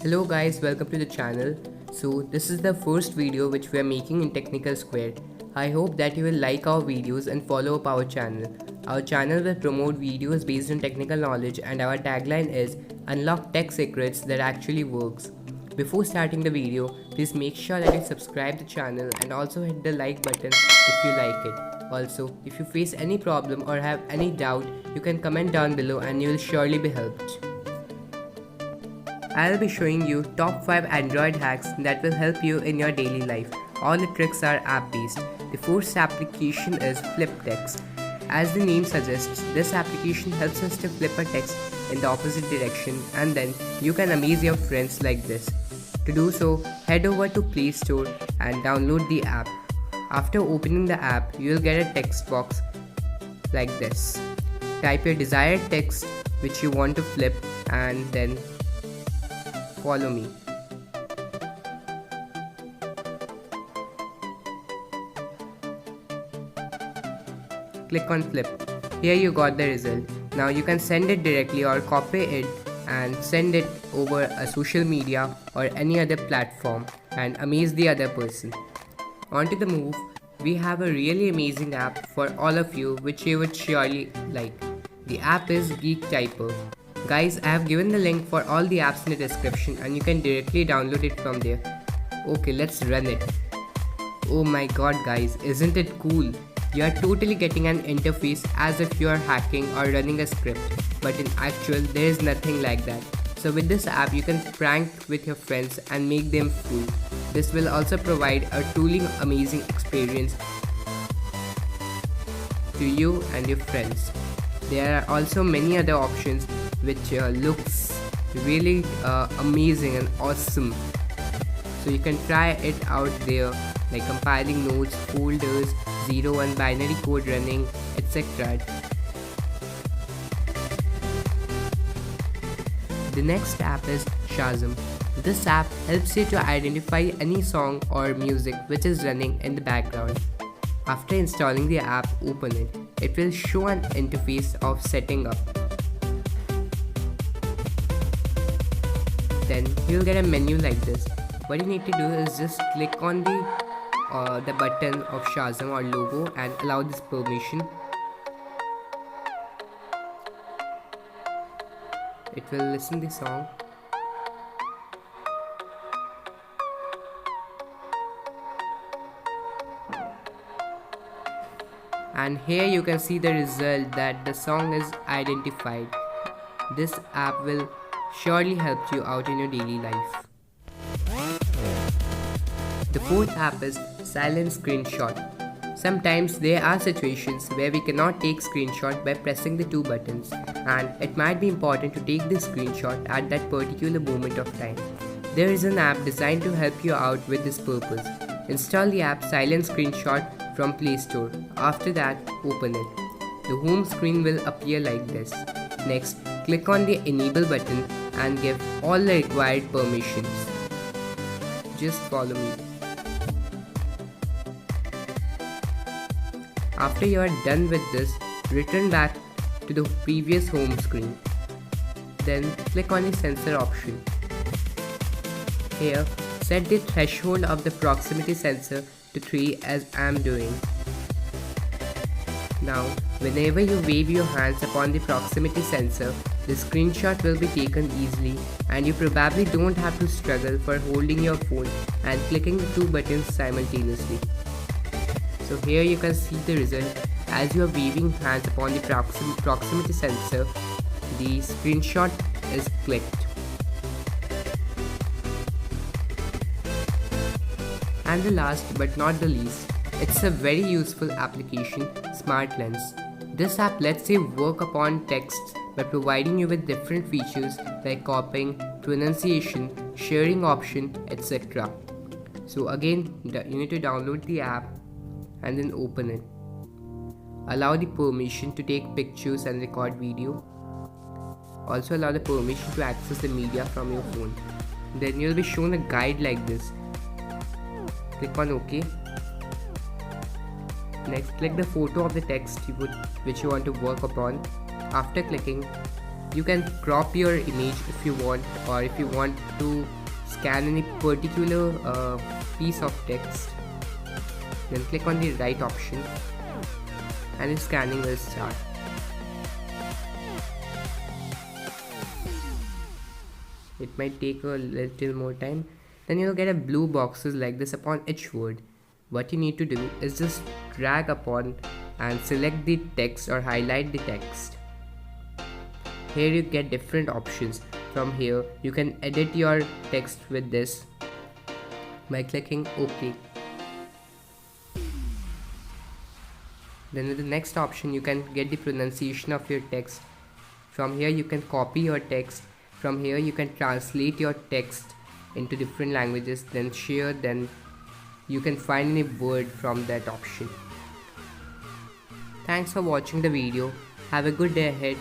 Hello guys, welcome to the channel. So this is the first video which we are making in Technical Square. I hope that you will like our videos and follow up our channel. Our channel will promote videos based on technical knowledge and our tagline is Unlock Tech Secrets that actually works. Before starting the video, please make sure that you subscribe the channel and also hit the like button if you like it. Also, if you face any problem or have any doubt, you can comment down below and you will surely be helped. I'll be showing you top 5 Android hacks that will help you in your daily life. All the tricks are app based. The first application is FlipText. As the name suggests, this application helps us to flip a text in the opposite direction and then you can amaze your friends like this. To do so, head over to Play Store and download the app. After opening the app, you'll get a text box like this. Type your desired text which you want to flip and then follow me. Click on flip. Here you got the result. Now you can send it directly or copy it and send it over a social media or any other platform and amaze the other person. On to the move, we have a really amazing app for all of you which you would surely like. The app is Geek Typer. Guys, I have given the link for all the apps in the description and you can directly download it from there. Okay, let's run it. Oh my god guys, isn't it cool? You are totally getting an interface as if you are hacking or running a script, but in actual there is nothing like that. So with this app you can prank with your friends and make them fool. This will also provide a truly amazing experience to you and your friends. There are also many other options which looks really amazing and awesome. So you can try it out there, like compiling notes, folders, 0-1 binary code running, etc. The next app is Shazam. This app helps you to identify any song or music which is running in the background. After installing the app, open it. It will show an interface of setting up. Then you'll get a menu like this. What you need to do is just click on the button of Shazam or logo and allow this permission. It will listen the song. And here you can see the result that the song is identified. This app will surely help you out in your daily life. The fourth app is Silent Screenshot. Sometimes there are situations where we cannot take screenshot by pressing the two buttons, and it might be important to take the screenshot at that particular moment of time. There is an app designed to help you out with this purpose. Install the app Silent Screenshot from Play Store. After that, open it. The home screen will appear like this. Next, click on the enable button and give all the required permissions. Just follow me. After you are done with this, return back to the previous home screen. Then click on the sensor option. Here, set the threshold of the proximity sensor to 3 as I am doing. Now, whenever you wave your hands upon the proximity sensor, the screenshot will be taken easily and you probably don't have to struggle for holding your phone and clicking the two buttons simultaneously. So here you can see the result. As you are waving hands upon the proximity sensor, the screenshot is clicked. And the last but not the least, it's a very useful application, SmartLens. This app lets you work upon texts by providing you with different features like copying, pronunciation, sharing option, etc. So again, you need to download the app and then open it. Allow the permission to take pictures and record video. Also allow the permission to access the media from your phone. Then you'll be shown a guide like this. Click on OK. Next, click the photo of the text which you want to work upon. After clicking, You can crop your image if you want, or if you want to scan any particular piece of text, then click on the right option and the scanning will start. It might take a little more time. Then you'll get a blue boxes like this upon each word. What you need to do is just drag upon and select the text or highlight the text. Here you get different options. From here you can edit your text with this by clicking OK. Then with the next option you can get the pronunciation of your text. From here you can copy your text. From here you can translate your text into different languages, then share, then you can find any word from that option. Thanks for watching the video. Have a good day ahead.